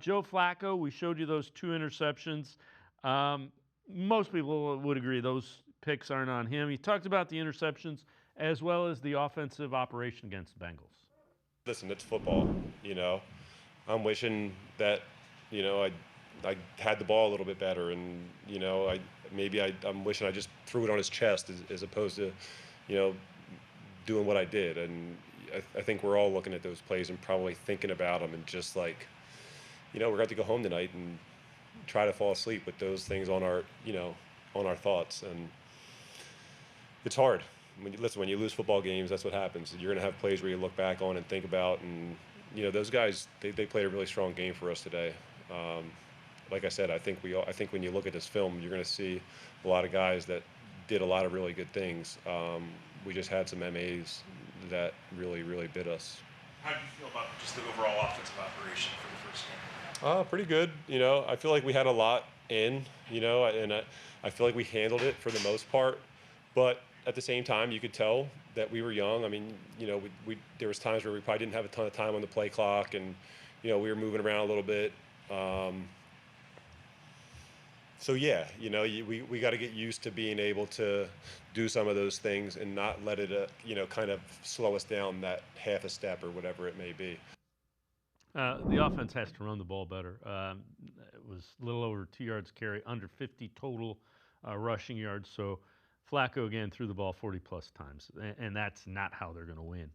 Joe Flacco, we showed you those 2 interceptions. Most people would agree those picks aren't on him. He talked about the interceptions as well as the offensive operation against the Bengals. Listen, it's football, you know. I'm wishing that, I had the ball a little bit better, and I'm wishing I just threw it on his chest as opposed to, you know, doing what I did. And I think we're all looking at those plays and probably thinking about them and just like, we're going to have to go home tonight and try to fall asleep with those things on our, on our thoughts. And it's hard. When you lose football games, that's what happens. You're going to have plays where you look back on and think about, and those guys, they played a really strong game for us today. Like I said, I think when you look at this film, you're going to see a lot of guys that did a lot of really good things. We just had some MAs that really, really bit us. How do you feel about just the overall offensive operation for the first game? Pretty good. I feel like we had a lot and I feel like we handled it for the most part. But at the same time, you could tell that we were young. I mean, there was times where we probably didn't have a ton of time on the play clock, and we were moving around a little bit. So yeah, we got to get used to being able to do some of those things and not let it, kind of slow us down that half a step or whatever it may be. The offense has to run the ball better. It was a little over 2 yards carry, under 50 total rushing yards. So Flacco again threw the ball 40 plus times, and that's not how they're going to win.